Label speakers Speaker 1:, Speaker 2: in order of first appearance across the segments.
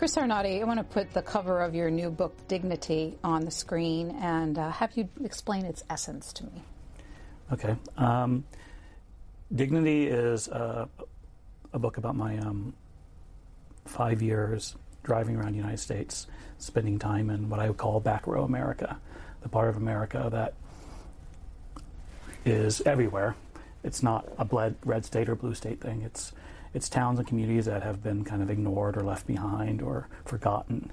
Speaker 1: Chris Arnade, I want to put the cover of your new book, Dignity, on the screen and have you explain its essence to me.
Speaker 2: Okay. Dignity is a book about my 5 years driving around the United States, spending time in what I would call back row America, the part of America that is everywhere. It's not a red state or blue state thing. It's towns and communities that have been kind of ignored or left behind or forgotten.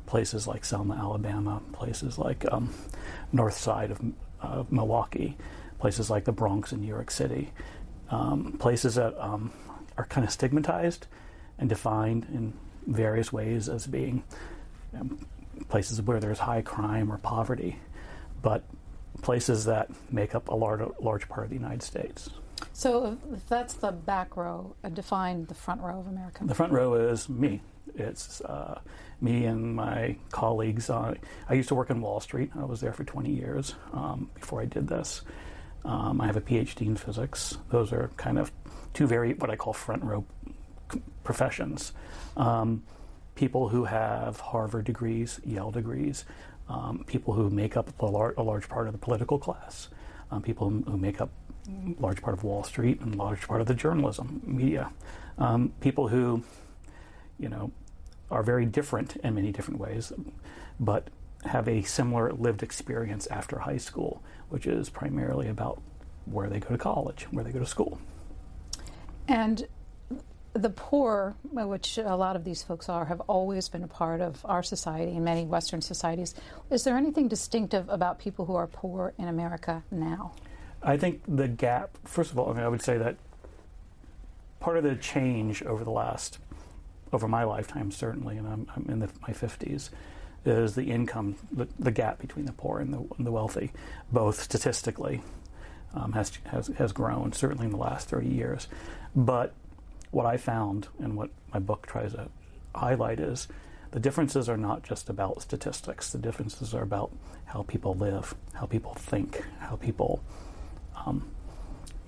Speaker 2: Places like Selma, Alabama, places like north side of Milwaukee, places like the Bronx in New York City, places that are kind of stigmatized and defined in various ways as being places where there's high crime or poverty, but places that make up a large part of the United States.
Speaker 1: So if that's the back row, define the front row of America.
Speaker 2: The front row is me. It's me and my colleagues. I used to work in Wall Street. I was there for 20 years before I did this. I have a PhD in physics. Those are kind of two very, what I call front row professions. People who have Harvard degrees, Yale degrees, people who make up a large part of the political class, people who make up a large part of Wall Street and a large part of the journalism, media, people who, are very different in many different ways, but have a similar lived experience after high school, which is primarily about where they go to college, where they go to school.
Speaker 1: And the poor, which a lot of these folks are, have always been a part of our society and many Western societies. Is there anything distinctive about people who are poor in America now? I
Speaker 2: think the gap, first of all, I would say that part of the change over my lifetime, certainly, and I'm in my 50s, is the income, the gap between the poor and the wealthy, both statistically, has grown, certainly in the last 30 years. But what I found and what my book tries to highlight is the differences are not just about statistics. The differences are about how people live, how people think, how people,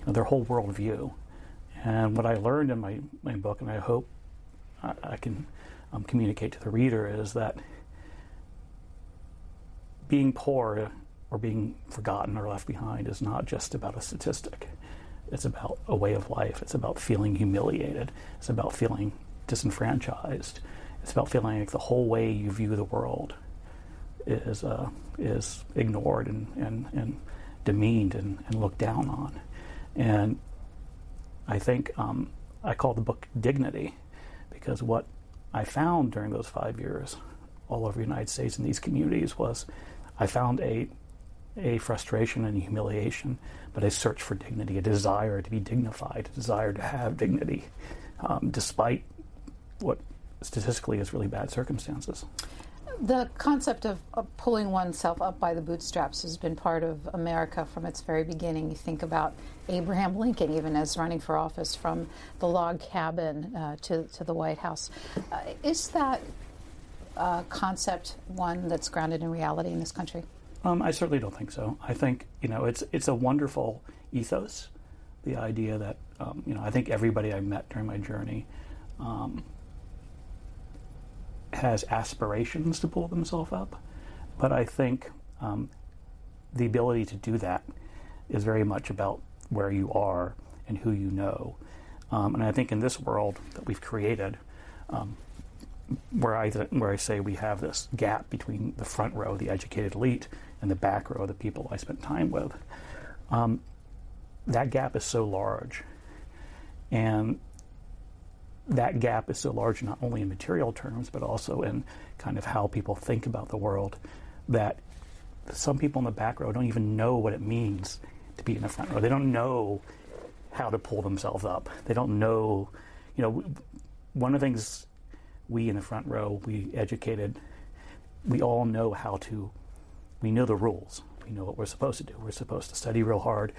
Speaker 2: their whole worldview. And what I learned in my book, and I hope I can communicate to the reader, is that being poor or being forgotten or left behind is not just about a statistic. It's about a way of life. It's about feeling humiliated. It's about feeling disenfranchised. It's about feeling like the whole way you view the world is ignored and demeaned and looked down on. And I think I call the book Dignity, because what I found during those 5 years all over the United States in these communities was I found a frustration and humiliation, but a search for dignity, a desire to be dignified, a desire to have dignity, despite what statistically is really bad circumstances.
Speaker 1: The concept of pulling oneself up by the bootstraps has been part of America from its very beginning. You think about Abraham Lincoln, even as running for office, from the log cabin to the White House. Is that concept one that's grounded in reality in this country?
Speaker 2: I certainly don't think so. I think, it's a wonderful ethos, the idea that, I think everybody I met during my journey has aspirations to pull themselves up. But I think the ability to do that is very much about where you are and who you know. And I think in this world that we've created, where I say we have this gap between the front row, the educated elite, and the back row, the people I spent time with, that gap is so large. And that gap is so large not only in material terms, but also in kind of how people think about the world, that some people in the back row don't even know what it means to be in the front row. They don't know how to pull themselves up. They don't know, one of the things we in the front row, we educated, we all know we know the rules. We know what we're supposed to do. We're supposed to study real hard,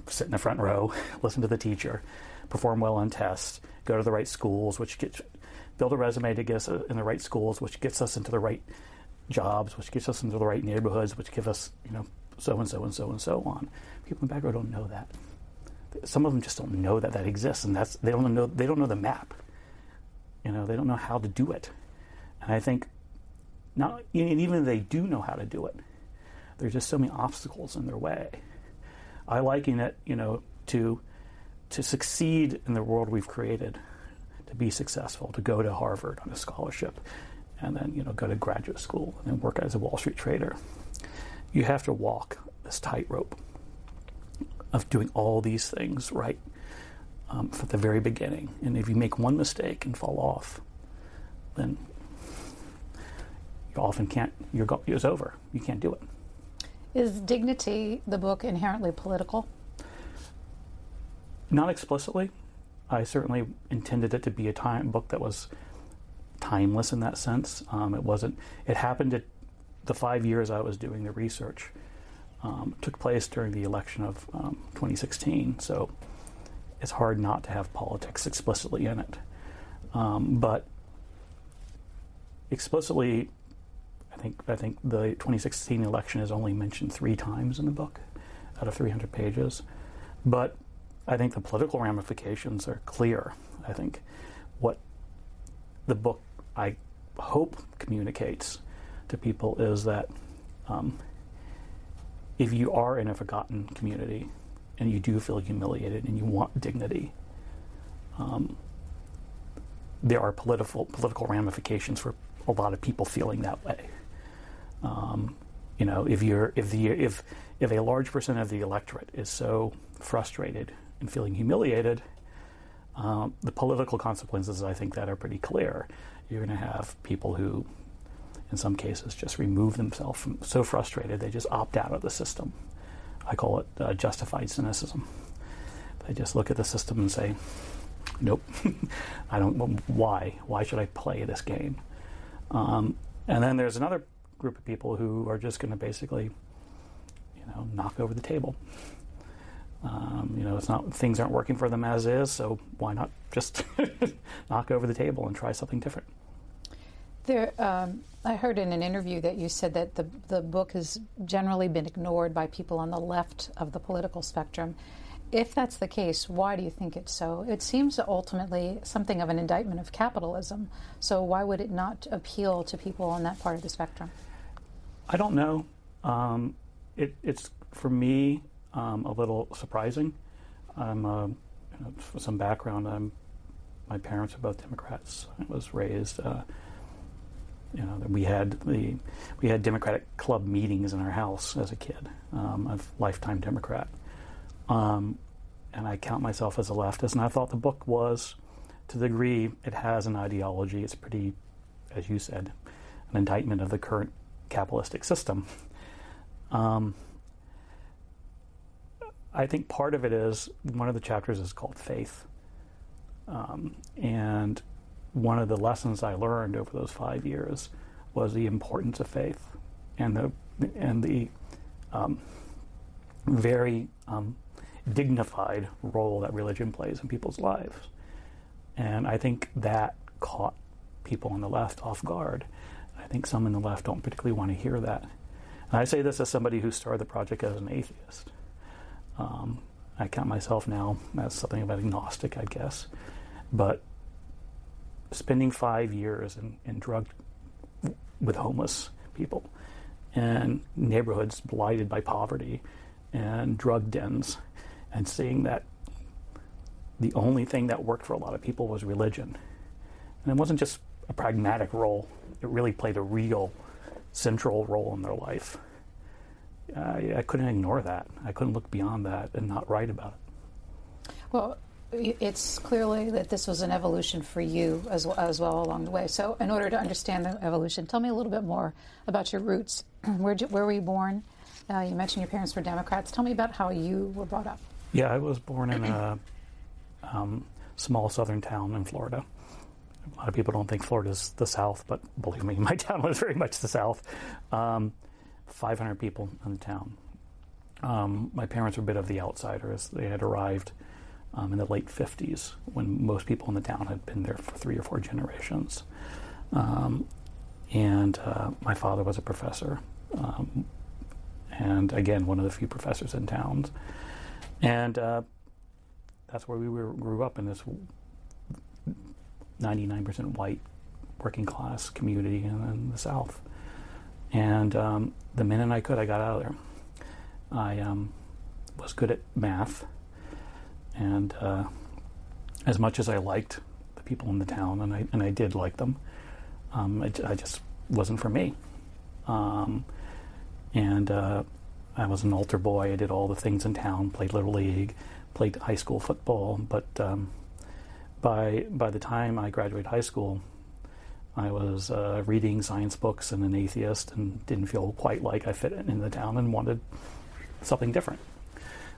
Speaker 2: sit in the front row, listen to the teacher, perform well on tests, go to the right schools, build a resume to get us in the right schools, which gets us into the right jobs, which gets us into the right neighborhoods, which give us, so and so and so and so on. People in the back row don't know that. Some of them just don't know that exists, and they don't know the map. They don't know how to do it. And I think, even if they do know how to do it, there's just so many obstacles in their way. I liken it, to succeed in the world we've created, to be successful, to go to Harvard on a scholarship, and then, go to graduate school and work as a Wall Street trader. You have to walk this tightrope of doing all these things right from the very beginning. And if you make one mistake and fall off, then you often can't, it's over. You can't do it.
Speaker 1: Is Dignity, the book, inherently political?
Speaker 2: Not explicitly. I certainly intended it to be a book that was timeless in that sense. It happened at the 5 years I was doing the research. Took place during the election of 2016, so it's hard not to have politics explicitly in it. But explicitly, I think the 2016 election is only mentioned 3 times in the book out of 300 pages. But I think the political ramifications are clear. I think what the book, I hope, communicates to people is that if you are in a forgotten community and you do feel humiliated and you want dignity, there are political ramifications for a lot of people feeling that way. If a large percent of the electorate is so frustrated and feeling humiliated, the political consequences, I think, that are pretty clear. You're going to have people who, in some cases, just remove themselves from so frustrated they just opt out of the system. I call it justified cynicism. They just look at the system and say, nope, I don't. Why? Why should I play this game? And then there's another group of people who are just going to basically, knock over the table. Things aren't working for them as is, so why not just knock over the table and try something different?
Speaker 1: I heard in an interview that you said that the book has generally been ignored by people on the left of the political spectrum. If that's the case, why do you think it's so? It seems ultimately something of an indictment of capitalism. So why would it not appeal to people on that part of the spectrum?
Speaker 2: I don't know. It's, for me, a little surprising. I'm, for some background, my parents are both Democrats. I was raised, we had Democratic club meetings in our house as a kid. I'm a lifetime Democrat. And I count myself as a leftist, and I thought the book was, to the degree it has an ideology, it's pretty, as you said, an indictment of the current capitalistic system. I think part of it is, one of the chapters is called Faith. And one of the lessons I learned over those 5 years was the importance of faith and the very dignified role that religion plays in people's lives. And I think that caught people on the left off guard. I think some on the left don't particularly want to hear that. And I say this as somebody who started the project as an atheist. I count myself now as something of an agnostic, I guess. But spending 5 years in drugged with homeless people and neighborhoods blighted by poverty and drug dens, and seeing that the only thing that worked for a lot of people was religion. And it wasn't just a pragmatic role. It really played a real central role in their life. I couldn't ignore that. I couldn't look beyond that and not write about it.
Speaker 1: Well, it's clearly that this was an evolution for you as well along the way. So in order to understand the evolution, tell me a little bit more about your roots. Where were you born? You mentioned your parents were Democrats. Tell me about how you were brought up.
Speaker 2: Yeah, I was born in a small southern town in Florida. A lot of people don't think Florida's the South, but believe me, my town was very much the South. 500 people in the town. My parents were a bit of the outsiders. They had arrived in the late 50s when most people in the town had been there for 3 or 4 generations. And my father was a professor. And again, one of the few professors in town. And that's where we grew up, in this 99% white working class community in the South. And the minute I could, I got out of there. I was good at math, and as much as I liked the people in the town, and I did like them, I just wasn't for me. And I was an altar boy. I did all the things in town, played Little League, played high school football. But by the time I graduated high school, I was reading science books and an atheist, and didn't feel quite like I fit in the town and wanted something different.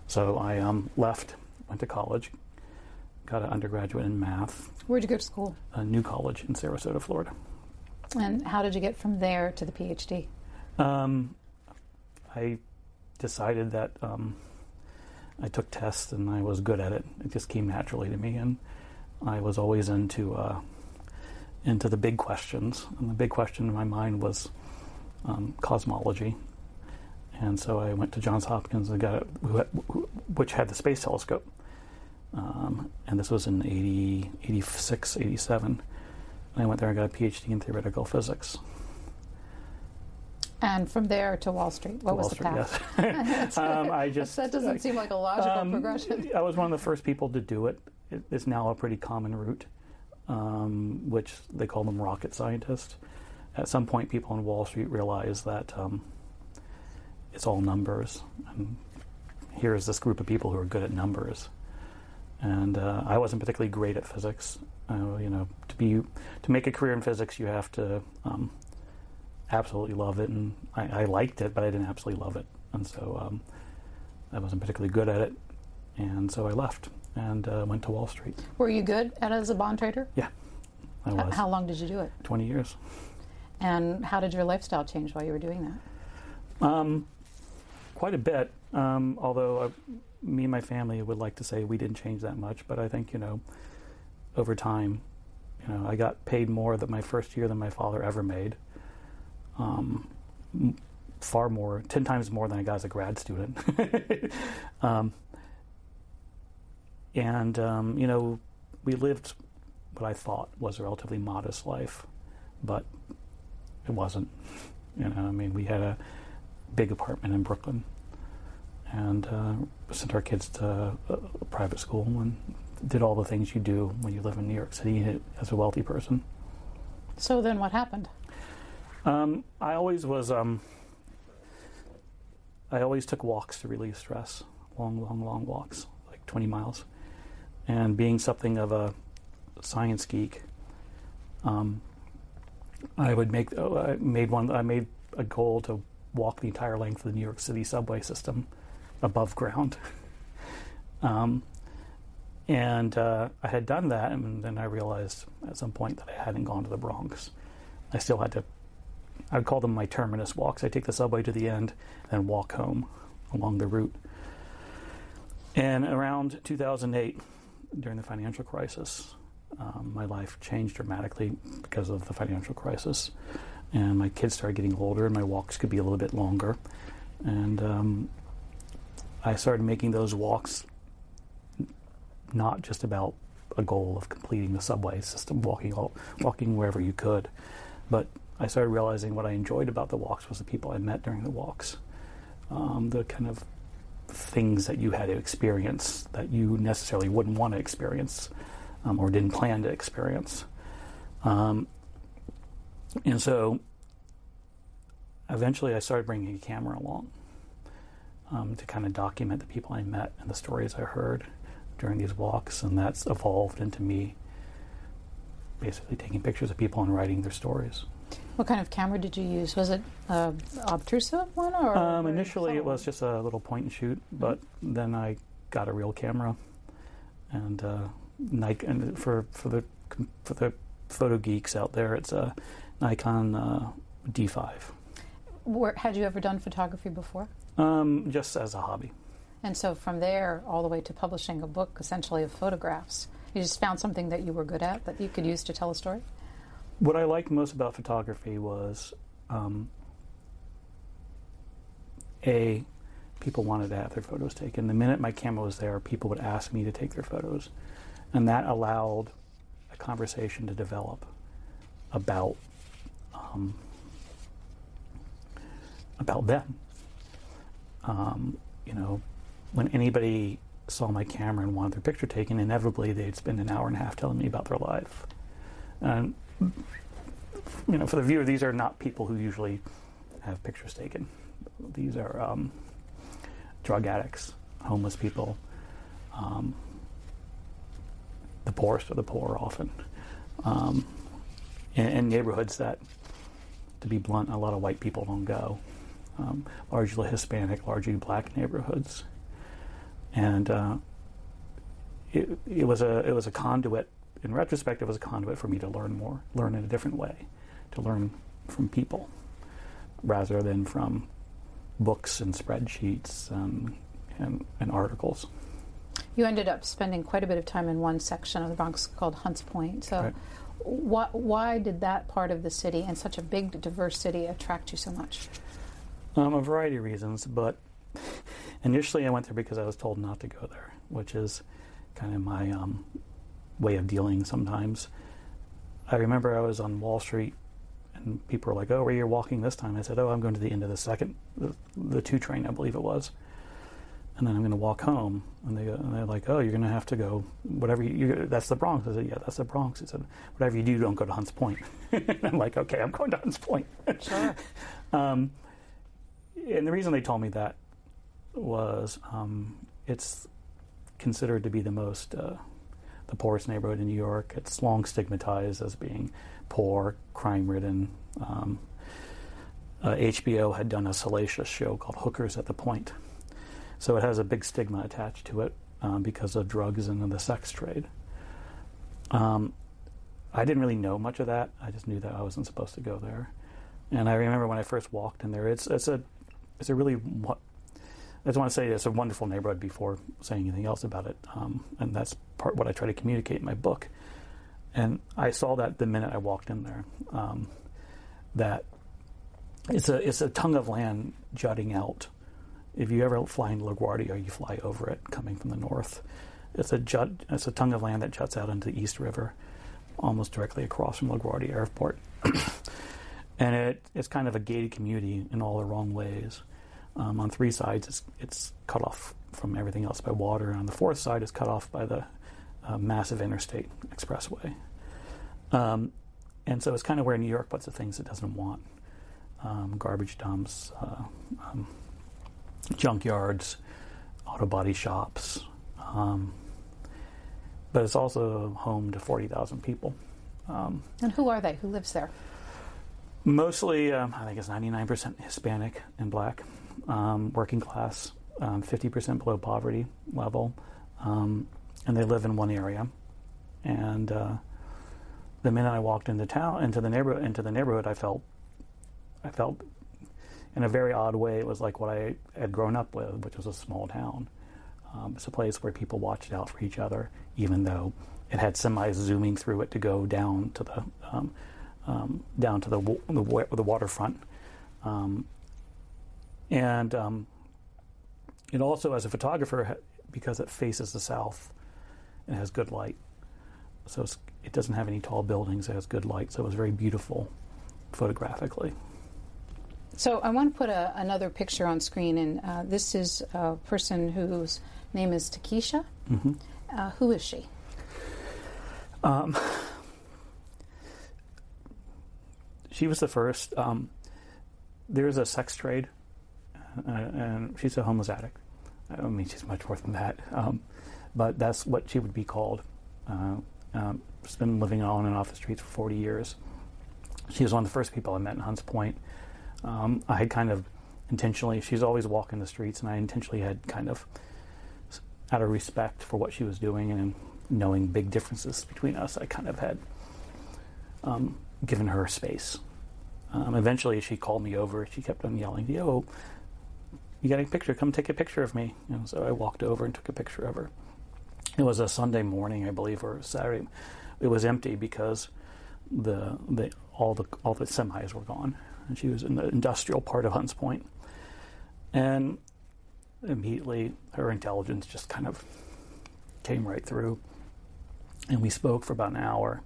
Speaker 2: So I left, went to college, got an undergraduate in math.
Speaker 1: Where'd you go to school?
Speaker 2: A New College in Sarasota, Florida.
Speaker 1: And how did you get from there to the PhD?
Speaker 2: I decided that I took tests and I was good at it. It just came naturally to me, and I was always into the big questions. And the big question in my mind was cosmology. And so I went to Johns Hopkins and got it, which had the Space Telescope. And this was in 86, 87. And I went there and got a PhD in theoretical physics.
Speaker 1: And from there to Wall Street, what was the path?
Speaker 2: Yes.
Speaker 1: That doesn't seem like a logical progression.
Speaker 2: I was one of the first people to do it. It's now a pretty common route, which they call them rocket scientists. At some point, people on Wall Street realized that it's all numbers. And here's this group of people who are good at numbers. And I wasn't particularly great at physics. To make a career in physics, you have to absolutely love it, and I liked it, but I didn't absolutely love it, and so I wasn't particularly good at it, and so I left and went to Wall Street.
Speaker 1: Were you good at it as a bond trader?
Speaker 2: Yeah, I was.
Speaker 1: How long did you do it?
Speaker 2: 20 years.
Speaker 1: And how did your lifestyle change while you were doing that?
Speaker 2: Quite a bit, although me and my family would like to say we didn't change that much, but I think, over time, I got paid more my first year than my father ever made. Far more, 10 times more than I got as a grad student. We lived what I thought was a relatively modest life, but it wasn't. We had a big apartment in Brooklyn, and sent our kids to a private school and did all the things you do when you live in New York City as a wealthy person.
Speaker 1: So then what happened?
Speaker 2: I always took walks to relieve stress, long walks, like 20 miles. And being something of a science geek, I made a goal to walk the entire length of the New York City subway system above ground. I had done that, and then I realized at some point that I hadn't gone to the Bronx. I still had to, I would call them my terminus walks. I take the subway to the end and walk home along the route. And around 2008, during the financial crisis, my life changed dramatically because of the financial crisis. And my kids started getting older, and my walks could be a little bit longer. And I started making those walks not just about a goal of completing the subway system, walking wherever you could, but I started realizing what I enjoyed about the walks was the people I met during the walks, the kind of things that you had to experience that you necessarily wouldn't want to experience or didn't plan to experience. And so eventually I started bringing a camera along to kind of document the people I met and the stories I heard during these walks, and that's evolved into me basically taking pictures of people and writing their stories.
Speaker 1: What kind of camera did you use? Was it an obtrusive one? Or
Speaker 2: initially it was just a little point and shoot, but then I got a real camera, and Nikon, for the photo geeks out there, it's a Nikon D5.
Speaker 1: Had you ever done photography before?
Speaker 2: Just as a hobby.
Speaker 1: And so from there all the way to publishing a book essentially of photographs, you just found something that you were good at that you could use to tell a story?
Speaker 2: What I liked most about photography was, people wanted to have their photos taken. The minute my camera was there, people would ask me to take their photos. And that allowed a conversation to develop about them. You know, when anybody saw my camera and wanted their picture taken, inevitably they'd spend an hour and a half telling me about their life. And, you know, for the viewer, these are not people who usually have pictures taken. These are drug addicts, homeless people, the poorest of the poor often, in neighborhoods that, to be blunt, a lot of white people don't go. Largely Hispanic, largely black neighborhoods, and it was a conduit. In retrospect, it was a conduit for me to learn more, learn in a different way, to learn from people rather than from books and spreadsheets and articles.
Speaker 1: You ended up spending quite a bit of time in one section of the Bronx called Hunts Point. So,
Speaker 2: Right.
Speaker 1: Why did that part of the city, and such a big, diverse city, attract you so much?
Speaker 2: A variety of reasons, but initially I went there because I was told not to go there, which is kind of my way of dealing sometimes. I remember I was on Wall Street and people were like, "Oh, where are you walking this time?" I said, "Oh, I'm going to the end of the 2 train, I believe it was. And then I'm going to walk home." And they're like, "Oh, you're going to have to go, whatever that's the Bronx." I said, "Yeah, that's the Bronx." He said, "Whatever you do, don't go to Hunts Point." And I'm like, "Okay, I'm going to Hunts Point."
Speaker 1: Sure.
Speaker 2: And the reason they told me that was it's considered to be the poorest neighborhood in New York. It's long stigmatized as being poor, crime-ridden. HBO had done a salacious show called Hookers at the Point. So it has a big stigma attached to it because of drugs and the sex trade. I didn't really know much of that. I just knew that I wasn't supposed to go there. And I remember when I first walked in there, it's a really, I just want to say it's a wonderful neighborhood before saying anything else about it. And that's part what I try to communicate in my book. And I saw that the minute I walked in there, that it's a tongue of land jutting out. If you ever fly into LaGuardia, you fly over it coming from the north. It's a tongue of land that juts out into the East River, almost directly across from LaGuardia Airport. And it's kind of a gated community in all the wrong ways. On 3 sides, it's cut off from everything else by water. And on the 4th side, it's cut off by the massive interstate expressway. And so it's kind of where New York puts the things it doesn't want. Garbage dumps, junkyards, auto body shops. But it's also home to 40,000 people.
Speaker 1: And who are they? Who lives there?
Speaker 2: Mostly, I think it's 99% Hispanic and black, working class, 50% below poverty level, and they live in one area. And the minute I walked into the neighborhood, I felt, in a very odd way, it was like what I had grown up with, which was a small town. It's a place where people watched out for each other, even though it had semis zooming through it to go down to the waterfront, and it also, as a photographer, because it faces the south, it has good light. So it doesn't have any tall buildings. It has good light, so it was very beautiful photographically.
Speaker 1: So I want to put another picture on screen, and this is a person whose name is Takesha.
Speaker 2: Mm-hmm.
Speaker 1: Who is she?
Speaker 2: She was the first. There's a sex trade, and she's a homeless addict. I mean, she's much more than that, but that's what she would be called. She's been living on and off the streets for 40 years. She was one of the first people I met in Hunts Point. I had kind of intentionally, she's always walking the streets, and I intentionally had kind of, out of respect for what she was doing and knowing big differences between us, I kind of had given her space. Eventually she called me over. She kept on yelling, "Yo, you got a picture? Come take a picture of me." So I walked over and took a picture of her. It was a Sunday morning, I believe, or Saturday. It was empty because all the semis were gone, and she was in the industrial part of Hunts Point. And immediately her intelligence just kind of came right through. And we spoke for about an hour,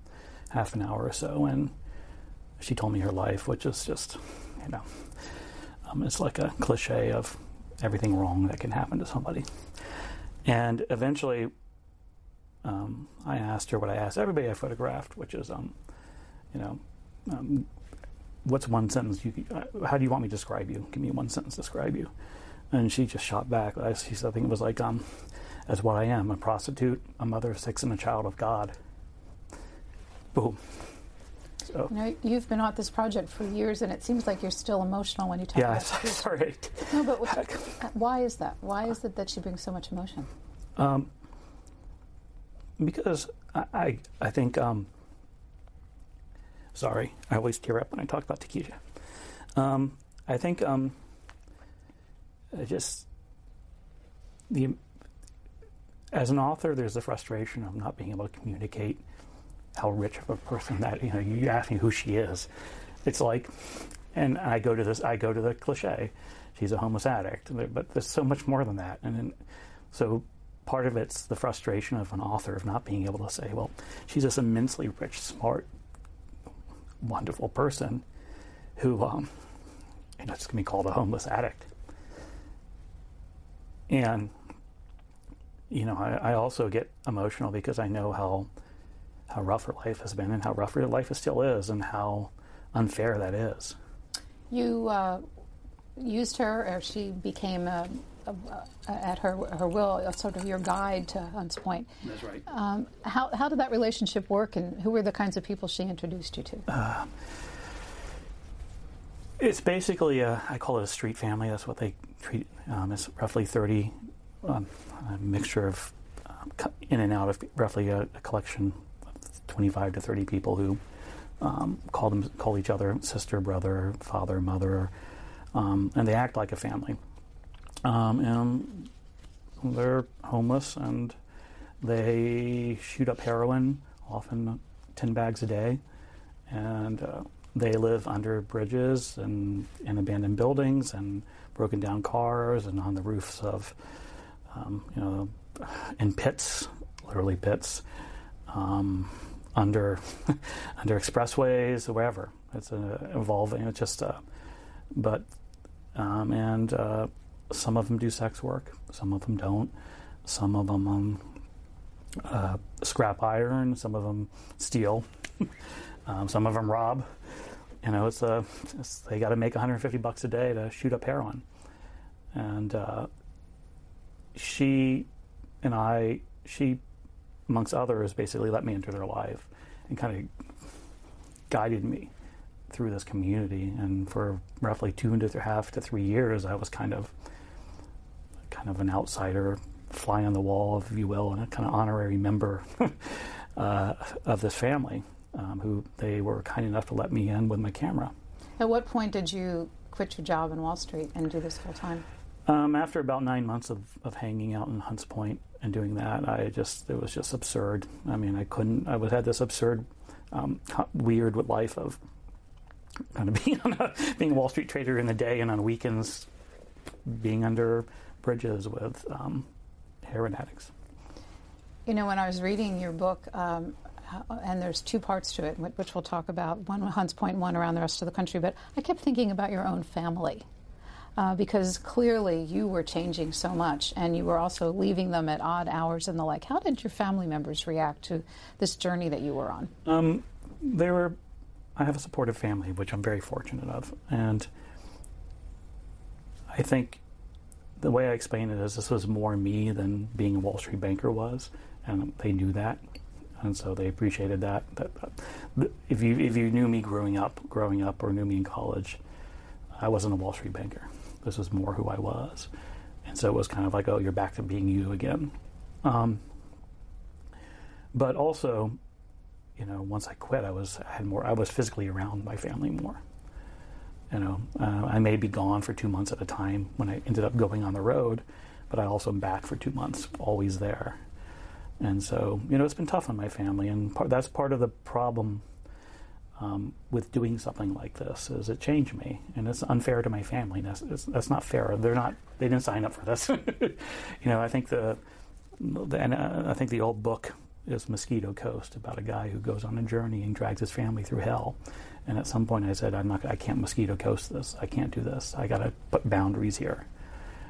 Speaker 2: half an hour or so, and she told me her life, which is just, it's like a cliche of everything wrong that can happen to somebody. And eventually, I asked her what I asked everybody I photographed, which is, what's one sentence? How do you want me to describe you? Give me one sentence to describe you. And she just shot back. She said, I think it was like, as what I am, a prostitute, a mother of 6, and a child of God. Boom. So,
Speaker 1: you've been on this project for years, and it seems like you're still emotional when you talk about it.
Speaker 2: Yeah, sorry.
Speaker 1: No, but why is that? Why is it that she brings so much emotion?
Speaker 2: Because I think, sorry, I always tear up when I talk about Takesha. I think as an author, there's the frustration of not being able to communicate how rich of a person that, you ask me who she is. It's like, and I go to the cliche, she's a homeless addict, but there's so much more than that. And then, so part of it's the frustration of an author of not being able to say, well, she's this immensely rich, smart, wonderful person who, it's going to be called a homeless addict. And, I also get emotional because I know how rough her life has been and how rough her life still is and how unfair that is. You
Speaker 1: used her, or she became, at her will, sort of your guide to Hunts Point.
Speaker 2: That's right.
Speaker 1: How did that relationship work, and who were the kinds of people she introduced you to?
Speaker 2: It's basically, I call it a street family. That's what they treat. It's roughly 30, a mixture of in and out of roughly a collection of 25 to 30 people who call each other sister, brother, father, mother, and they act like a family. And they're homeless, and they shoot up heroin, often 10 bags a day, and they live under bridges and in abandoned buildings and broken down cars and on the roofs of, in pits, literally pits, under expressways, wherever. It's evolving. It's just, some of them do sex work, some of them don't. Some of them scrap iron, some of them steal, some of them rob. They got to make $150 a day to shoot up heroin. And she, amongst others, basically let me into their life and kind of guided me through this community. And for roughly 2.5 to 3 years, I was kind of an outsider, fly on the wall, if you will, and a kind of honorary member of this family, who they were kind enough to let me in with my camera.
Speaker 1: At what point did you quit your job in Wall Street and do this full time?
Speaker 2: After about 9 months of hanging out in Hunts Point and doing that, it was just absurd. I mean, I had this absurd, weird life of kind of being a Wall Street trader in the day and on weekends being under bridges with heroin addicts.
Speaker 1: When I was reading your book, and there's 2 parts to it, which we'll talk about, one Hunts Point, one around the rest of the country, but I kept thinking about your own family, because clearly you were changing so much, and you were also leaving them at odd hours and the like. How did your family members react to this journey that you were on?
Speaker 2: I have a supportive family, which I'm very fortunate of, and I think the way I explain it is this was more me than being a Wall Street banker was, and they knew that, and so they appreciated that. If you knew me growing up or knew me in college, I wasn't a Wall Street banker. This was more who I was, and so it was kind of like, oh, you're back to being you again. But also, once I quit, I was physically around my family more. I may be gone for 2 months at a time when I ended up going on the road, but I also am back for 2 months, always there. And so, it's been tough on my family, and that's part of the problem with doing something like this, is it changed me, and it's unfair to my family. That's not fair. They didn't sign up for this. I think I think the old book is Mosquito Coast, about a guy who goes on a journey and drags his family through hell. And at some point I said, I can't Mosquito Coast this. I can't do this. I got to put boundaries here.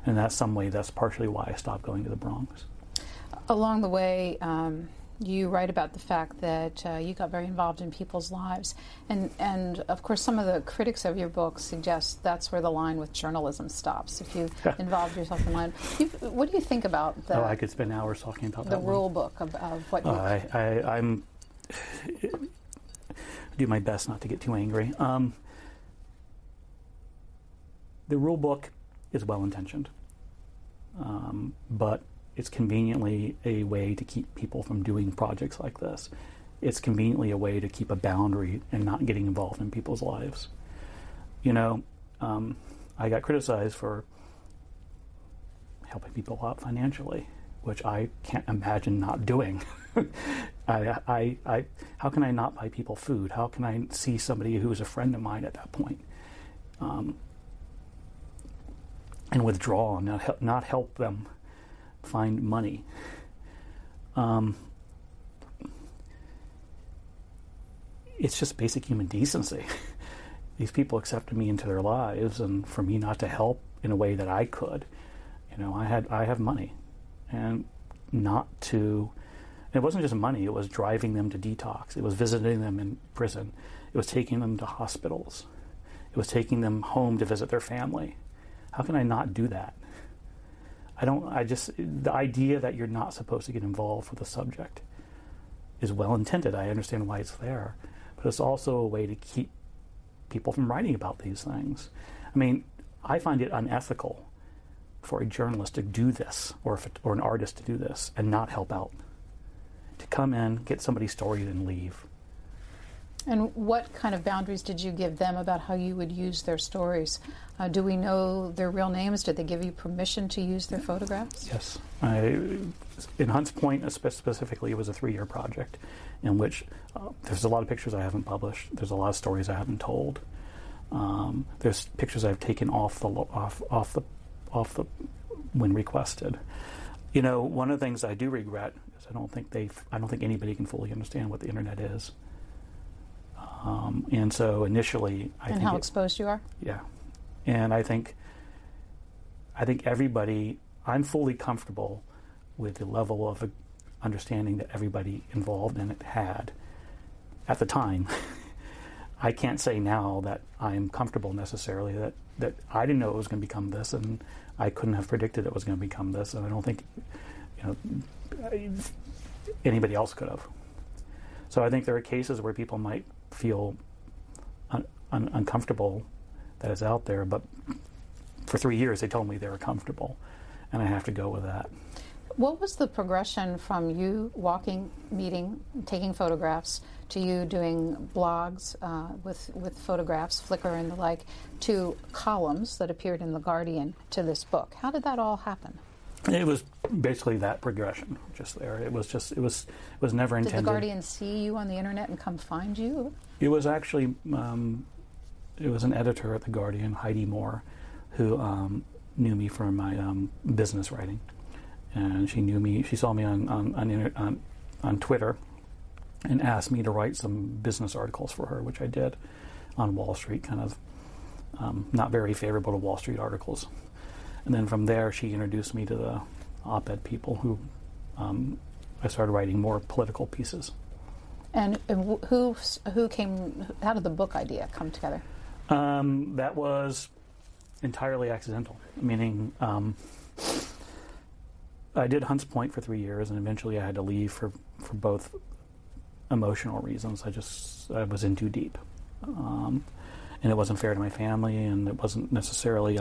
Speaker 2: And that's partially why I stopped going to the Bronx.
Speaker 1: Along the way, you write about the fact that you got very involved in people's lives. And of course, some of the critics of your book suggest that's where the line with journalism stops, if you involved yourself in line. What do you think about the...
Speaker 2: Oh, I could spend hours talking about that.
Speaker 1: The rule book of what you...
Speaker 2: I'm do my best not to get too angry. The rule book is well-intentioned, but it's conveniently a way to keep people from doing projects like this. It's conveniently a way to keep a boundary and not getting involved in people's lives. You know, I got criticized for helping people out financially, which I can't imagine not doing. How can I not buy people food? How can I see somebody who is a friend of mine at that point and withdraw and not help them find money? It's just basic human decency. These people accepted me into their lives, and for me not to help in a way that I could, you know, I have money, and not to. It wasn't just money. It was driving them to detox. It was visiting them in prison. It was taking them to hospitals. It was taking them home to visit their family. How can I not do that? The idea that you're not supposed to get involved with a subject is well intended. I understand why it's there, but it's also a way to keep people from writing about these things. I mean, I find it unethical for a journalist to do this, or an artist to do this and not help out. To come in, get somebody's story, and leave.
Speaker 1: And what kind of boundaries did you give them about how you would use their stories? Do we know their real names? Did they give you permission to use their photographs?
Speaker 2: Yes. In Hunts Point specifically, it was a 3-year project in which there's a lot of pictures I haven't published. There's a lot of stories I haven't told. There's pictures I've taken off the when requested. You know, one of the things I do regret is I don't think anybody can fully understand what the internet is. And so initially,
Speaker 1: how exposed you are?
Speaker 2: Yeah, and I think everybody. I'm fully comfortable with the level of understanding that everybody involved in it had at the time. I can't say now that I'm comfortable necessarily that I didn't know it was going to become this, and I couldn't have predicted it was going to become this, and I don't think anybody else could have. So I think there are cases where people might feel uncomfortable that it's out there, but for 3 years they told me they were comfortable, and I have to go with that.
Speaker 1: What was the progression from you walking, meeting, taking photographs, to you doing blogs with photographs, Flickr and the like, to columns that appeared in The Guardian, to this book? How did that all happen?
Speaker 2: It was basically that progression, just there. It was never intended.
Speaker 1: Did The Guardian see you on the internet and come find you?
Speaker 2: It was actually, it was an editor at The Guardian, Heidi Moore, who knew me from my business writing. And she saw me on Twitter and asked me to write some business articles for her, which I did on Wall Street, kind of not very favorable to Wall Street articles. And then from there, she introduced me to the op-ed people who I started writing more political pieces.
Speaker 1: And who came? How did the book idea come together?
Speaker 2: That was entirely accidental. Meaning, I did Hunts Point for 3 years, and eventually I had to leave for both emotional reasons. I was in too deep, and it wasn't fair to my family, and it wasn't necessarily.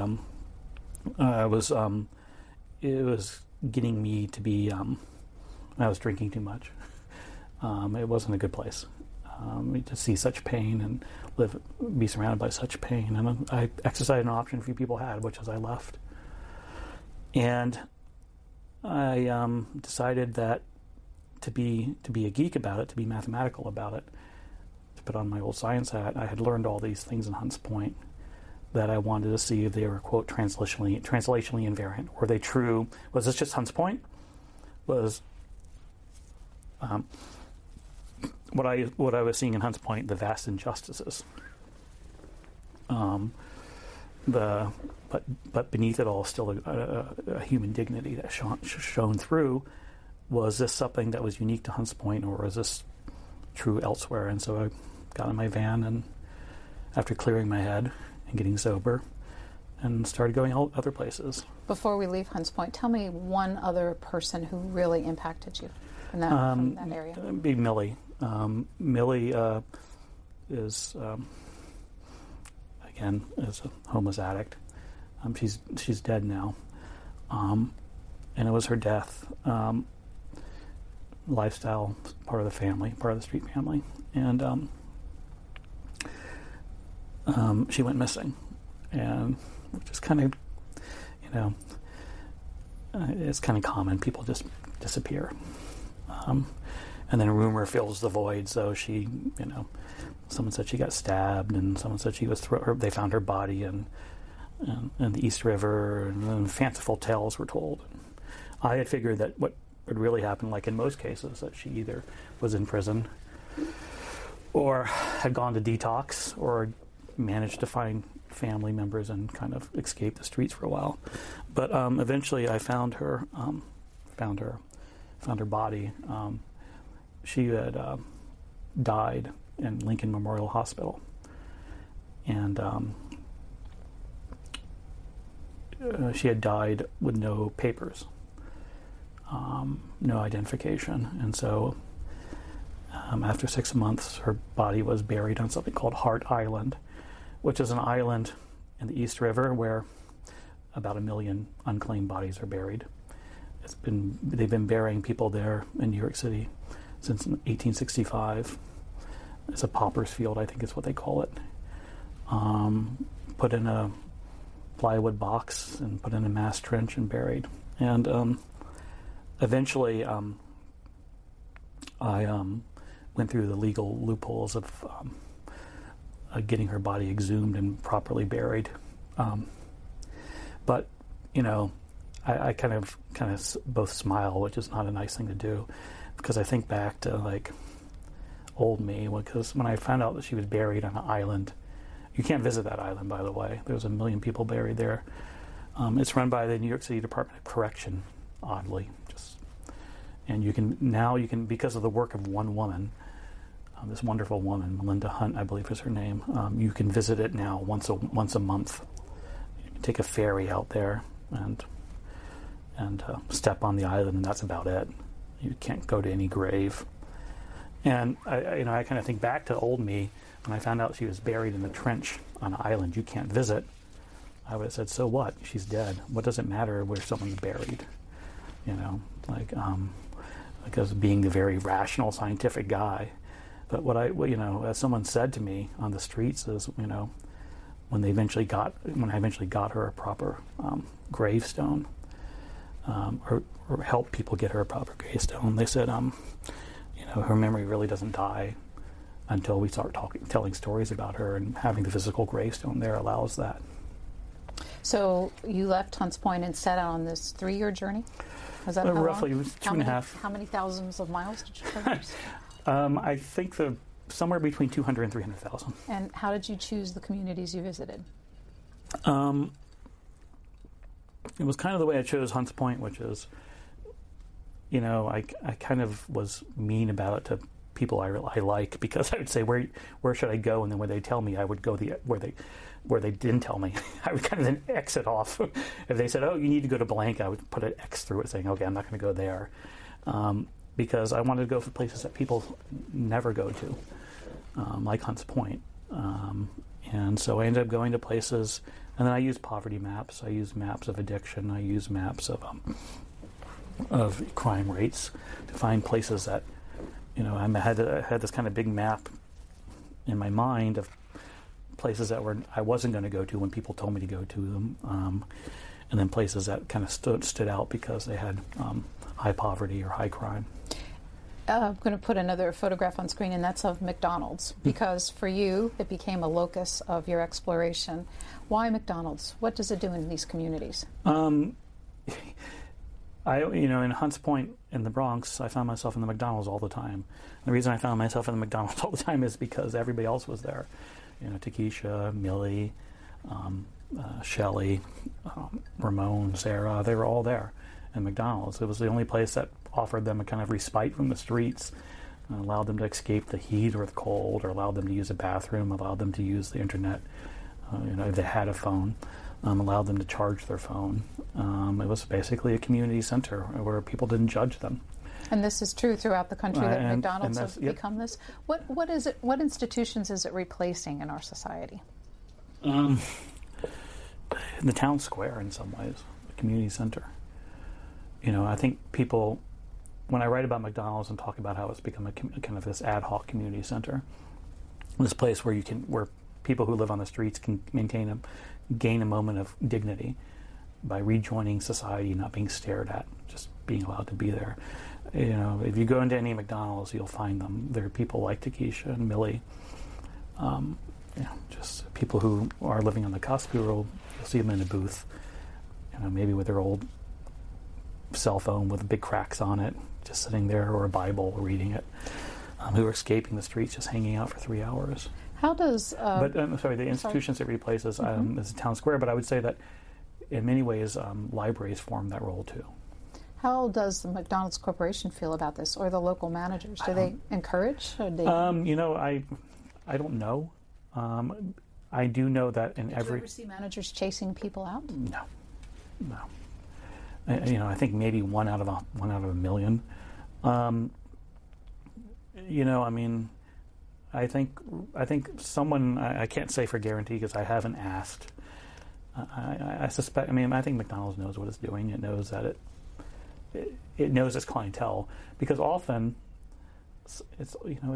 Speaker 2: It was getting me to be. I was drinking too much. It wasn't a good place to see such pain and be surrounded by such pain. And I exercised an option few people had, which is I left. And I decided that to be a geek about it, to be mathematical about it, to put on my old science hat. I had learned all these things in Hunts Point that I wanted to see if they were, quote, translationally invariant. Were they true? Was this just Hunts Point? Was what I was seeing in Hunts Point, the vast injustices. But beneath it all, still a human dignity that shone through. Was this something that was unique to Hunts Point, or was this true elsewhere? And so I got in my van, and after clearing my head and getting sober, and started going out other places.
Speaker 1: Before we leave Hunts Point, tell me one other person who really impacted you in that, from that area.
Speaker 2: It'd be Millie. Millie is again is a homeless addict. She's dead now, and it was her death. Lifestyle, part of the family, part of the street family, and she went missing, and which is kind of, it's kind of common. People just disappear, and then rumor fills the void. So she, someone said she got stabbed, and someone said she was they found her body in the East River, and then fanciful tales were told. I had figured that what would really happen, like in most cases, that she either was in prison or had gone to detox or managed to find family members and kind of escape the streets for a while. But eventually I found her body. She had died in Lincoln Memorial Hospital, and she had died with no papers, no identification. And so after 6 months, her body was buried on something called Hart Island, which is an island in the East River where about 1 million unclaimed bodies are buried. They've been burying people there in New York City since 1865. It's a pauper's field, I think is what they call it. Put in a plywood box and put in a mass trench and buried. And eventually I went through the legal loopholes of getting her body exhumed and properly buried. But I kind of both smile, which is not a nice thing to do, because I think back to like old me, because when I found out that she was buried on an island. You can't visit that island, by the way. There's 1 million people buried there. It's run by the New York City Department of Correction, oddly. And you can because of the work of one woman, this wonderful woman, Melinda Hunt, I believe is her name. You can visit it now once a month. You can take a ferry out there and step on the island, and that's about it. You can't go to any grave. And I kind of think back to old me. When I found out she was buried in a trench on an island you can't visit, I would have said, so what? She's dead. What does it matter where someone's buried? Because being the very rational, scientific guy. But as someone said to me on the streets is, when I eventually got her a proper gravestone, or helped people get her a proper gravestone, they said, her memory really doesn't die until we start telling stories about her, and having the physical gravestone there allows that.
Speaker 1: So you left Hunts Point and set out on this 3-year journey? Was that
Speaker 2: roughly
Speaker 1: long?
Speaker 2: 2.5.
Speaker 1: How many thousands of miles did you traverse?
Speaker 2: I think somewhere between 200 and 300,000.
Speaker 1: And how did you choose the communities you visited?
Speaker 2: It was kind of the way I chose Hunts Point, which is, I kind of was mean about it to people I like, because I would say, where should I go? And then when they tell me, I would go where they didn't tell me. I would kind of then exit off. If they said, oh, you need to go to blank, I would put an X through it saying, okay, I'm not going to go there. Because I wanted to go for places that people never go to, like Hunts Point. And so I ended up going to places, and then I used poverty maps. I used maps of addiction. I used maps of crime rates to find places that, I had this kind of big map in my mind of places that I wasn't going to go to when people told me to go to them, and then places that kind of stood out because they had high poverty or high crime.
Speaker 1: I'm going to put another photograph on screen, and that's of McDonald's, because for you it became a locus of your exploration. Why McDonald's? What does it do in these communities?
Speaker 2: in Hunts Point in the Bronx, I found myself in the McDonald's all the time. The reason I found myself in the McDonald's all the time is because everybody else was there. Takesha, Millie, Shelley, Ramon, Sarah, they were all there in McDonald's. It was the only place that offered them a kind of respite from the streets, allowed them to escape the heat or the cold, or allowed them to use a bathroom, allowed them to use the internet, if they had a phone, allowed them to charge their phone. It was basically a community center where people didn't judge them.
Speaker 1: And this is true throughout the country, that McDonald's have become this. What is it? What institutions is it replacing in our society?
Speaker 2: The town square, in some ways, the community center. I think people, when I write about McDonald's and talk about how it's become a kind of this ad hoc community center, this place where people who live on the streets can gain a moment of dignity by rejoining society, not being stared at, just being allowed to be there. If you go into any McDonald's, you'll find them. There are people like Takesha and Millie, just people who are living on the cusp. You'll see them in a booth, maybe with their old cell phone with big cracks on it, just sitting there, or a Bible, reading it, who are escaping the streets, just hanging out for 3 hours.
Speaker 1: How does...
Speaker 2: the institutions it replaces is a town square, but I would say that in many ways libraries form that role too.
Speaker 1: How does the McDonald's Corporation feel about this, or the local managers? Do they encourage? Or they...
Speaker 2: I don't know. I do know that in
Speaker 1: Did you ever see managers chasing people out?
Speaker 2: No. I think maybe one out of a million. I think someone, I can't say for guarantee because I haven't asked. I suspect. I think McDonald's knows what it's doing. It knows that it knows its clientele, because often it's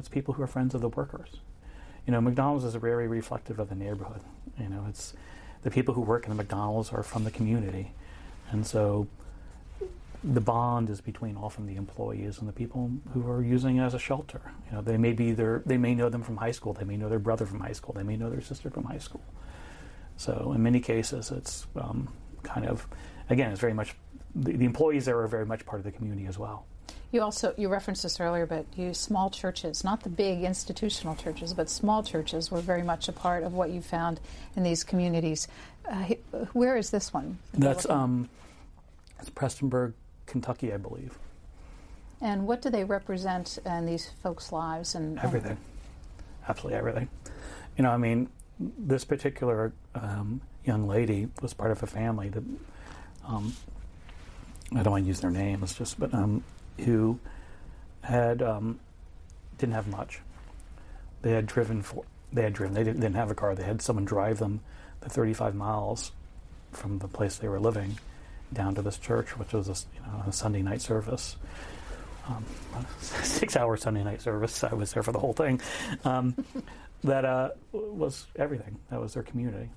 Speaker 2: people who are friends of the workers. McDonald's is very reflective of the neighborhood. It's the people who work in the McDonald's are from the community, and so the bond is between often the employees and the people who are using it as a shelter. They may know them from high school. They may know their brother from high school. They may know their sister from high school. So in many cases, it's it's very much the employees there are very much part of the community as well.
Speaker 1: You referenced this earlier, but small churches, not the big institutional churches, but small churches were very much a part of what you found in these communities. Where is this one?
Speaker 2: That's it's Prestonburg, Kentucky, I believe.
Speaker 1: And what do they represent in these folks' lives? And
Speaker 2: everything, absolutely everything. This particular young lady was part of a family that I don't want to use their names, who had didn't have much. They didn't have a car. They had someone drive them the 35 miles from the place they were living down to this church, which was a Sunday night service, 6-hour Sunday night service. I was there for the whole thing. That was everything. That was their community.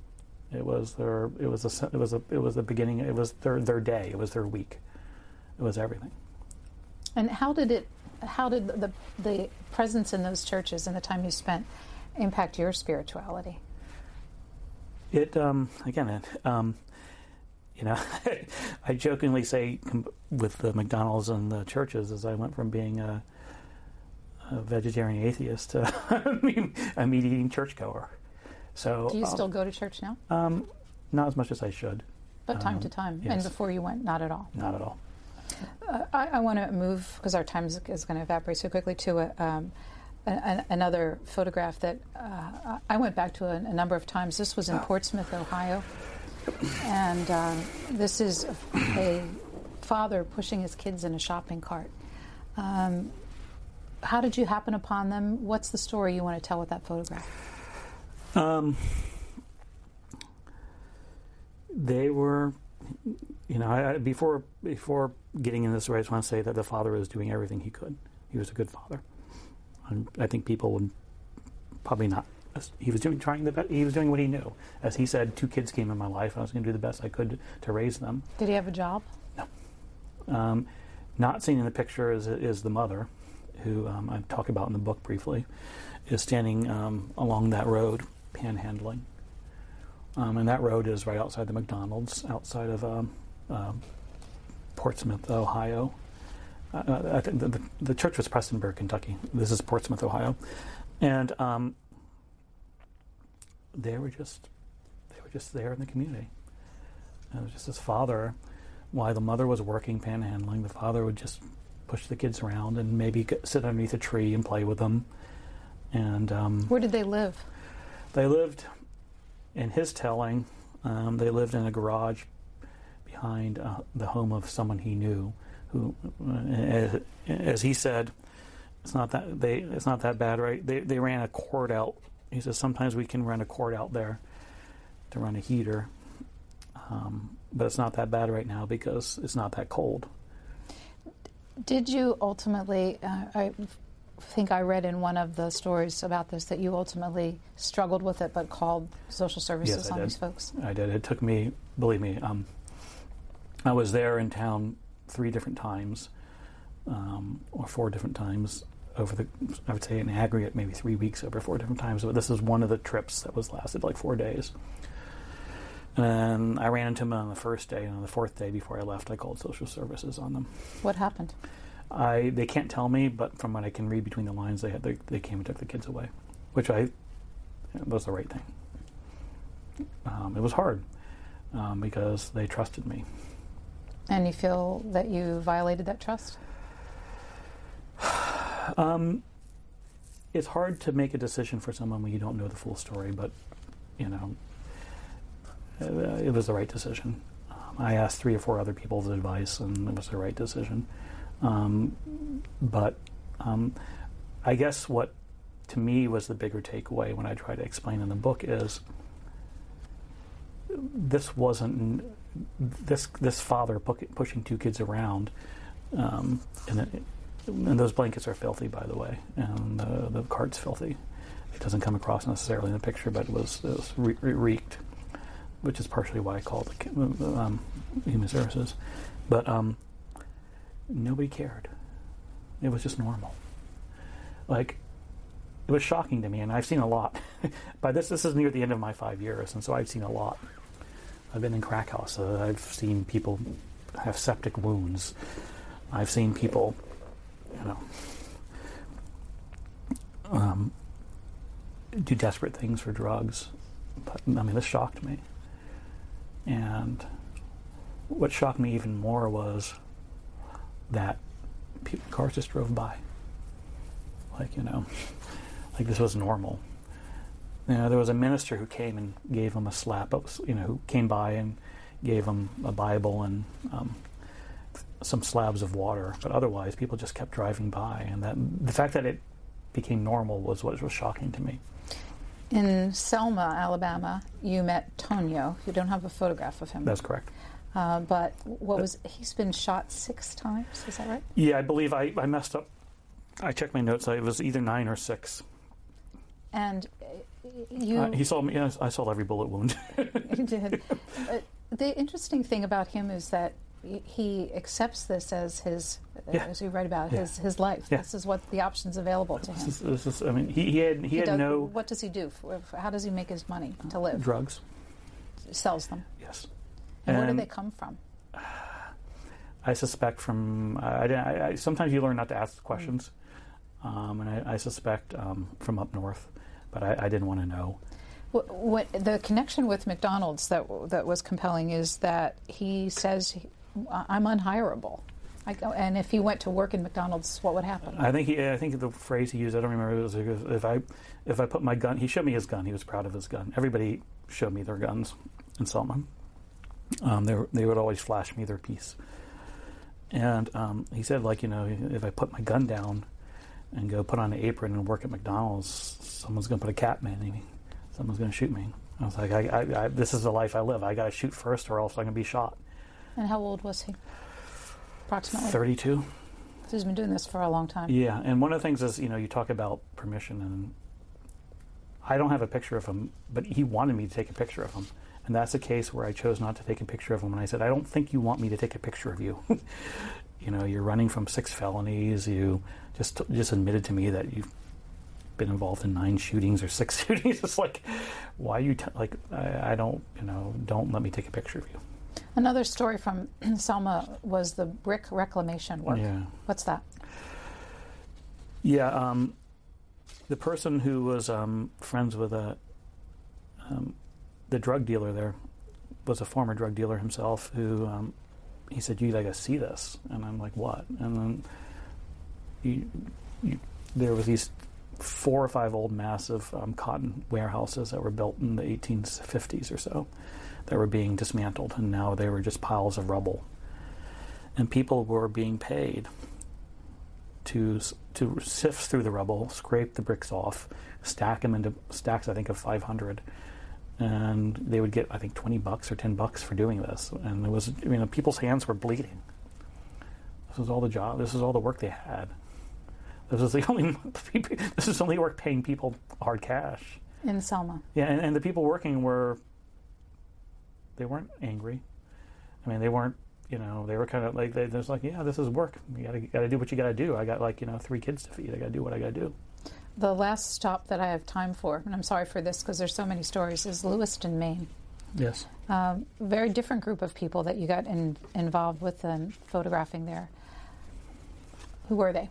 Speaker 2: It was the beginning. It was their day. It was their week. It was everything.
Speaker 1: And how did the presence in those churches and the time you spent impact your spirituality?
Speaker 2: I jokingly say with the McDonald's and the churches, as I went from being a vegetarian atheist to a meat-eating churchgoer. So,
Speaker 1: do you still go to church now?
Speaker 2: Not as much as I should.
Speaker 1: But time to time. Yes. And before you went, not at all?
Speaker 2: Not at all.
Speaker 1: I want to move, because our time is going to evaporate so quickly, to another photograph that I went back to a number of times. This was in Portsmouth, Ohio. And this is a father pushing his kids in a shopping cart. How did you happen upon them? What's the story you want to tell with that photograph?
Speaker 2: They were, before getting into this, I just want to say that the father was doing everything he could. He was a good father. And I think people would probably not. He was doing what he knew. As he said, 2 kids came in my life. I was going to do the best I could to raise them.
Speaker 1: Did he have a job?
Speaker 2: No. Not seen in the picture is the mother, who I talk about in the book briefly, is standing along that road, panhandling. And that road is right outside the McDonald's, outside of Portsmouth, Ohio. I think the church was Prestonburg, Kentucky. This is Portsmouth, Ohio, and they were just there in the community. And it was just this father, while the mother was working panhandling, the father would just push the kids around and maybe sit underneath a tree and play with them. And
Speaker 1: where did they live?
Speaker 2: They lived, in his telling, they lived in a garage behind the home of someone he knew, who, as he said, it's not that bad, right? They ran a cord out. He says sometimes we can run a cord out there to run a heater, but it's not that bad right now because it's not that cold.
Speaker 1: Did you ultimately? I think I read in one of the stories about this that you ultimately struggled with it, but called social services on these folks.
Speaker 2: I did. It took me, believe me. I was there in town 3 different times, or 4 different times over I would say in aggregate, maybe 3 weeks over 4 different times. But this is one of the trips that lasted like 4 days. And I ran into them on the first day, and on the 4th day before I left, I called social services on them.
Speaker 1: What happened?
Speaker 2: They can't tell me, but from what I can read between the lines, they came and took the kids away, which was the right thing. It was hard because they trusted me.
Speaker 1: And you feel that you violated that trust?
Speaker 2: It's hard to make a decision for someone when you don't know the full story, but it was the right decision. I asked 3 or 4 other people's advice, and it was the right decision. But I guess what to me was the bigger takeaway when I try to explain in the book is this wasn't this father pushing 2 kids around, and those blankets are filthy, by the way, and the cart's filthy. It doesn't come across necessarily in the picture, but it was reeked, which is partially why I called it human services. But nobody cared. It was just normal. Like, it was shocking to me, and I've seen a lot. By this is near the end of my 5 years, and so I've seen a lot. I've been in crack houses. I've seen people have septic wounds. I've seen people, do desperate things for drugs. But, this shocked me. And what shocked me even more was that cars just drove by. Like this was normal. There was a minister who came and gave him a slap. Who came by and gave him a Bible and some slabs of water. But otherwise, people just kept driving by, and the fact that it became normal was what was shocking to me.
Speaker 1: In Selma, Alabama, you met Tonio. You don't have a photograph of him.
Speaker 2: That's correct.
Speaker 1: But he's been shot 6 times, is that right?
Speaker 2: Yeah, I believe I messed up. I checked my notes. It was either 9 or 6.
Speaker 1: And
Speaker 2: he saw me. Yes, I saw every bullet wound.
Speaker 1: You did. The interesting thing about him is that he accepts this as his, as you write about, his life.
Speaker 2: Yeah.
Speaker 1: This is what the options available to him.
Speaker 2: This is, he had no.
Speaker 1: What does he do? How does he make his money to live?
Speaker 2: Drugs.
Speaker 1: Sells them.
Speaker 2: Yes.
Speaker 1: And where do they come from?
Speaker 2: I suspect from. Sometimes you learn not to ask questions, and I suspect from up north, but I didn't want to know.
Speaker 1: What the connection with McDonald's that was compelling is that he says, "I'm unhireable," and if he went to work in McDonald's, what would happen? I
Speaker 2: think the phrase he used, I don't remember, it was if I put my gun. He showed me his gun. He was proud of his gun. Everybody showed me their guns in Selma. They would always flash me their piece. And he said, if I put my gun down and go put on an apron and work at McDonald's, someone's going to put a cap in me. Someone's going to shoot me. I was like, this is the life I live. I got to shoot first, or else I'm going to be shot.
Speaker 1: And how old was he? Approximately
Speaker 2: 32.
Speaker 1: So he's been doing this for a long time.
Speaker 2: Yeah, and one of the things is, you talk about permission, and I don't have a picture of him, but he wanted me to take a picture of him. And that's a case where I chose not to take a picture of him. And I said, I don't think you want me to take a picture of you. You're running from 6 felonies. You just admitted to me that you've been involved in 9 shootings or 6 shootings. It's like, why are you I don't let me take a picture of you.
Speaker 1: Another story from Selma was the brick reclamation work.
Speaker 2: Yeah.
Speaker 1: What's that?
Speaker 2: Yeah, the person who was friends with the drug dealer there was a former drug dealer himself who he said, "You gotta see this," and I'm like, "What?" And then there was these 4 or 5 old massive cotton warehouses that were built in the 1850s or so that were being dismantled, and now they were just piles of rubble, and people were being paid to sift through the rubble, scrape the bricks off, stack them into stacks, I think, of 500, and they would get, I think, $20 or $10 for doing this. And it was, people's hands were bleeding. This was all the job. This was all the work they had. This was the only work paying people hard cash.
Speaker 1: In Selma.
Speaker 2: Yeah, and the people working they weren't angry. They weren't. They were kind of like, they're just like, yeah, this is work. You gotta do what you gotta do. I got 3 kids to feed. I gotta do what I gotta do.
Speaker 1: The last stop that I have time for, and I'm sorry for this because there's so many stories, is Lewiston, Maine.
Speaker 2: Yes.
Speaker 1: Very different group of people that you got involved with and photographing there. Who were they?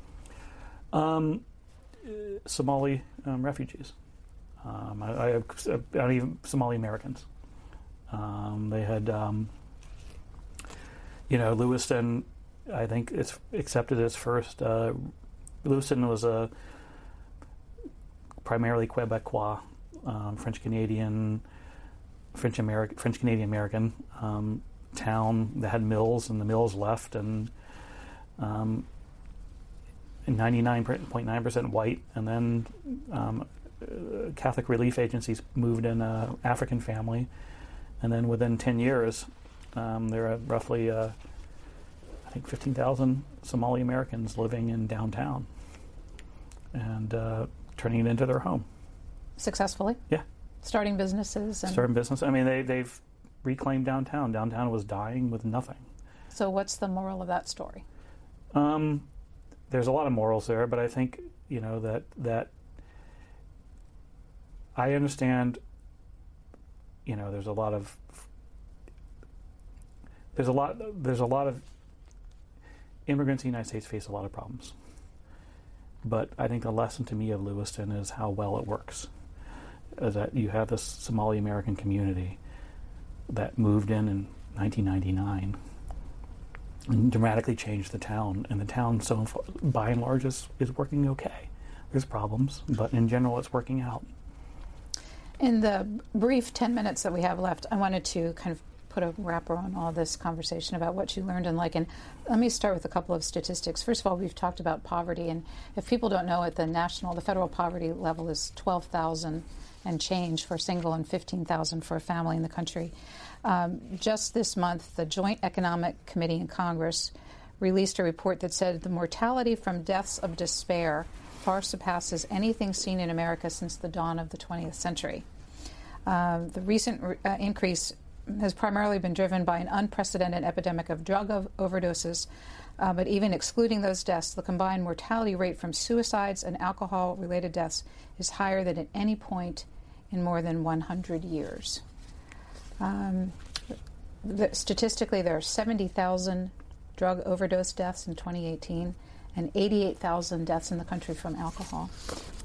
Speaker 2: Somali refugees. Even Somali Americans. They had. Lewiston, I think it's accepted as first. Lewiston was a primarily Quebecois, French Canadian American town that had mills, and the mills left, and 99.9% white, and then Catholic relief agencies moved in an African family, and then within 10 years. There are roughly, I think, 15,000 Somali Americans living in downtown and turning it into their home.
Speaker 1: Successfully?
Speaker 2: Yeah.
Speaker 1: Starting businesses?
Speaker 2: Starting business. They've reclaimed downtown. Downtown was dying with nothing.
Speaker 1: So what's the moral of that story?
Speaker 2: There's a lot of morals there, but I think, that I understand, there's a lot of immigrants in the United States face a lot of problems. But I think the lesson to me of Lewiston is how well it works. Is that you have this Somali American community that moved in 1999 and dramatically changed the town. And the town, so by and large, is working okay. There's problems, but in general, it's working out.
Speaker 1: In the brief 10 minutes that we have left, I wanted to kind of put a wrapper on all this conversation about what you learned and like. And let me start with a couple of statistics. First of all, we've talked about poverty, and if people don't know it, the federal poverty level is 12,000 and change for a single and 15,000 for a family in the country. Just this month, the Joint Economic Committee in Congress released a report that said the mortality from deaths of despair far surpasses anything seen in America since the dawn of the 20th century. The recent increase has primarily been driven by an unprecedented epidemic of drug overdoses, but even excluding those deaths, the combined mortality rate from suicides and alcohol-related deaths is higher than at any point in more than 100 years. Statistically, there are 70,000 drug overdose deaths in 2018 and 88,000 deaths in the country from alcohol.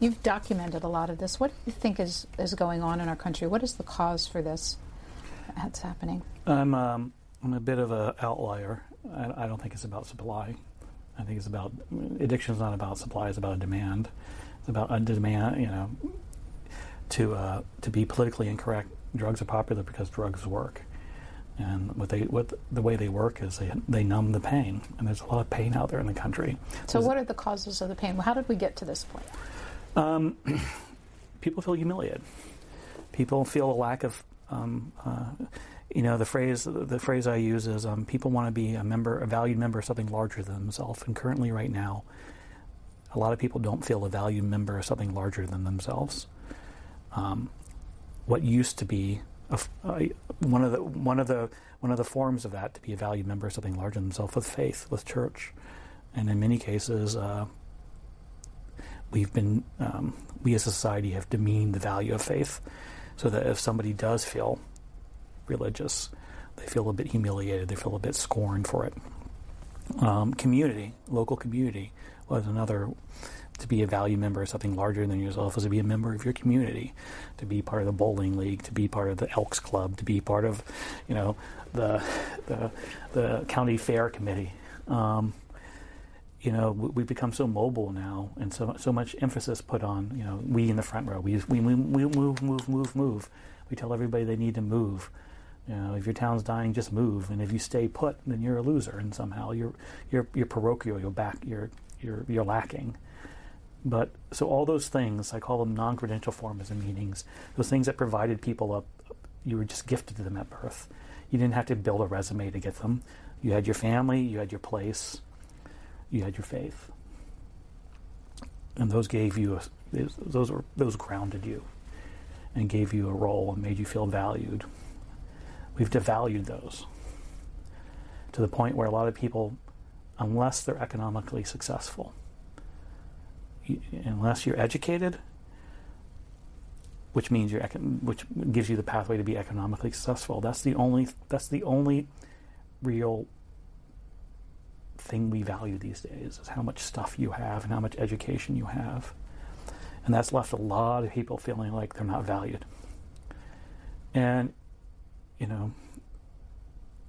Speaker 1: You've documented a lot of this. What do you think is going on in our country? What is the cause for this that's happening?
Speaker 2: I'm a bit of an outlier. I don't think it's about supply. I think it's about addiction is not about supply. It's about a demand. It's about a demand. To be politically incorrect, drugs are popular because drugs work, and what the way they work is they numb the pain, and there's a lot of pain out there in the country.
Speaker 1: So, what are the causes of the pain? How did we get to this point?
Speaker 2: People feel humiliated. People feel a lack of. The phrase I use is people want to be a valued member of something larger than themselves. And currently, right now, a lot of people don't feel a valued member of something larger than themselves. What used to be one of the forms of that, to be a valued member of something larger than themselves, with faith, with church, and in many cases, we as a society have demeaned the value of faith. So that if somebody does feel religious, they feel a bit humiliated, they feel a bit scorned for it. Community, local community, was another. To be a value member of something larger than yourself is to be a member of your community, to be part of the bowling league, to be part of the Elks Club, to be part of, the county fair committee. We've become so mobile now, and so much emphasis put on, we in the front row. We move. We tell everybody they need to move. If your town's dying, just move. And if you stay put, then you're a loser, and somehow you're parochial. You're lacking. But so all those things, I call them non-credential forms of meetings. Those things that provided people up, you were just gifted to them at birth. You didn't have to build a resume to get them. You had your family, you had your place, you had your faith, and those gave you those grounded you, and gave you a role and made you feel valued. We've devalued those to the point where a lot of people, unless they're economically successful, unless you're educated, which means which gives you the pathway to be economically successful. That's the only real thing we value these days, is how much stuff you have and how much education you have, and that's left a lot of people feeling like they're not valued. And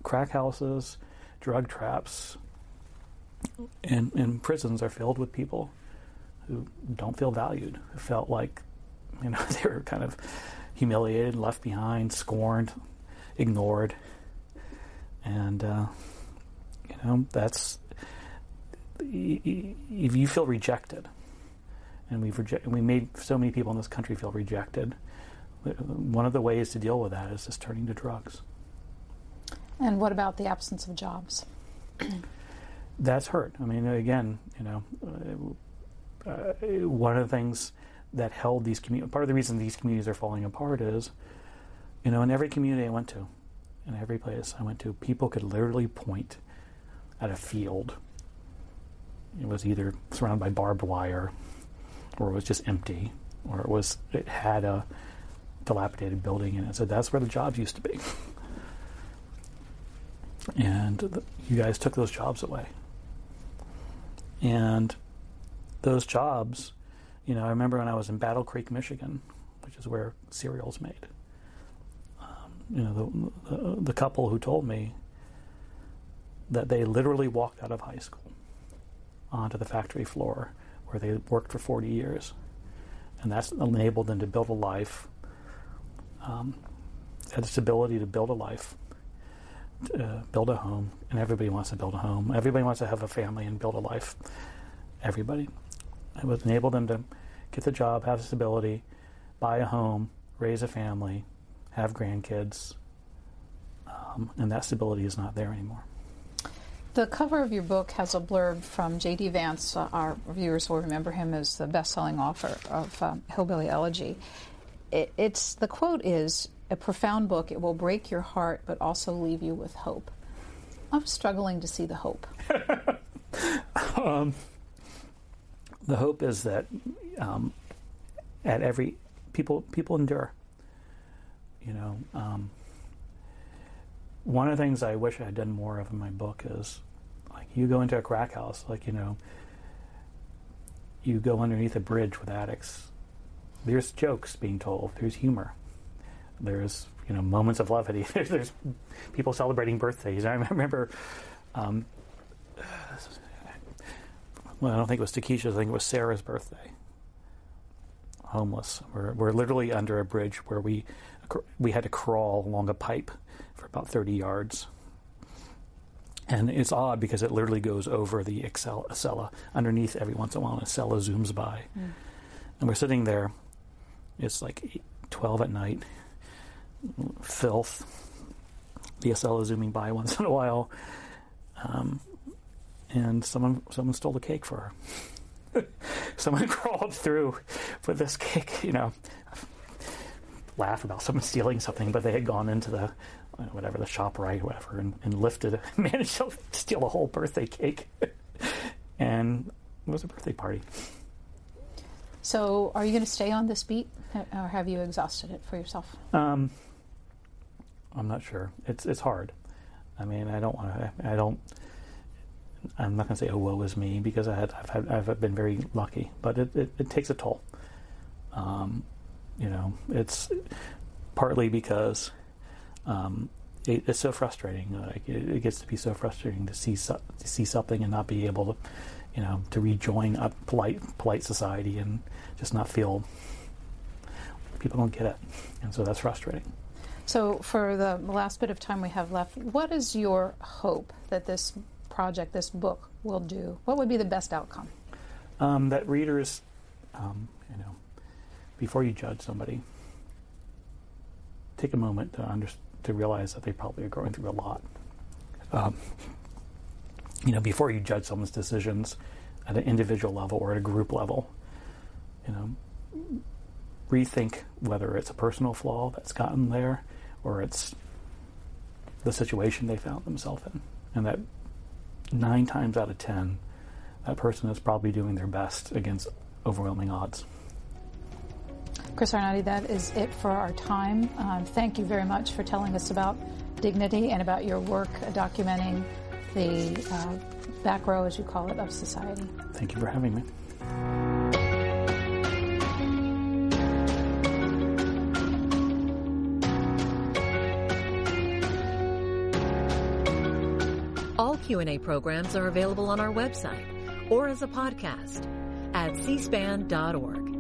Speaker 2: crack houses, drug traps, and prisons are filled with people who don't feel valued, who felt like, they were kind of humiliated, left behind, scorned, ignored. And, that's, if you feel rejected, and we made so many people in this country feel rejected, one of the ways to deal with that is just turning to drugs.
Speaker 1: And what about the absence of jobs?
Speaker 2: That's hurt. I mean, again, one of the things that held these part of the reason these communities are falling apart is, in every community I went to, in every place I went to, people could literally point at a field. It was either surrounded by barbed wire, or it was just empty, or it had a dilapidated building in it. So that's where the jobs used to be. And you guys took those jobs away. And those jobs, I remember when I was in Battle Creek, Michigan, which is where cereal's made. The couple who told me that they literally walked out of high school onto the factory floor where they worked for 40 years. And that's enabled them to build a life, had this ability to build a life, build a home, and everybody wants to build a home. Everybody wants to have a family and build a life. Everybody. It would enable them to get the job, have stability, buy a home, raise a family, have grandkids, and that stability is not there anymore.
Speaker 1: The cover of your book has a blurb from J.D. Vance. Our viewers will remember him as the best-selling author of Hillbilly Elegy. The quote is, "A profound book. It will break your heart, but also leave you with hope." I'm struggling to see the hope.
Speaker 2: The hope is that at every people endure. One of the things I wish I had done more of in my book is, like, you go into a crack house, you go underneath a bridge with addicts. There's jokes being told. There's humor. There's moments of levity. There's people celebrating birthdays. I remember, well, I don't think it was Takesha's. I think it was Sarah's birthday. Homeless. We're literally under a bridge where we had to crawl along a pipe for about 30 yards. And it's odd because it literally goes over the Acela. Underneath, every once in a while, an Acela zooms by. Mm. And we're sitting there. It's like 12 at night. Filth. The Acela zooming by once in a while. And someone stole the cake for her. Someone crawled through with this cake, laugh about someone stealing something, but they had gone into the ShopRite or whatever, and lifted, managed to steal a whole birthday cake. And it was a birthday party.
Speaker 1: So are you going to stay on this beat, or have you exhausted it for yourself?
Speaker 2: I'm not sure. It's hard. I mean, I'm not going to say, oh, woe is me, because I've been very lucky, but it takes a toll. It's partly because it's so frustrating. Like it gets to be so frustrating to see something and not be able to rejoin a polite society and just not feel. People don't get it, and so that's frustrating.
Speaker 1: So for the last bit of time we have left, what is your hope that this project, this book, will do? What would be the best outcome?
Speaker 2: That readers, before you judge somebody, take a moment to realize that they probably are going through a lot. Before you judge someone's decisions at an individual level or at a group level, rethink whether it's a personal flaw that's gotten there or it's the situation they found themselves in. And that 9 times out of 10, that person is probably doing their best against overwhelming odds.
Speaker 1: Chris Arnade, that is it for our time. Thank you very much for telling us about dignity and about your work documenting the back row, as you call it, of society.
Speaker 2: Thank you for having me.
Speaker 3: All Q&A programs are available on our website or as a podcast at cspan.org.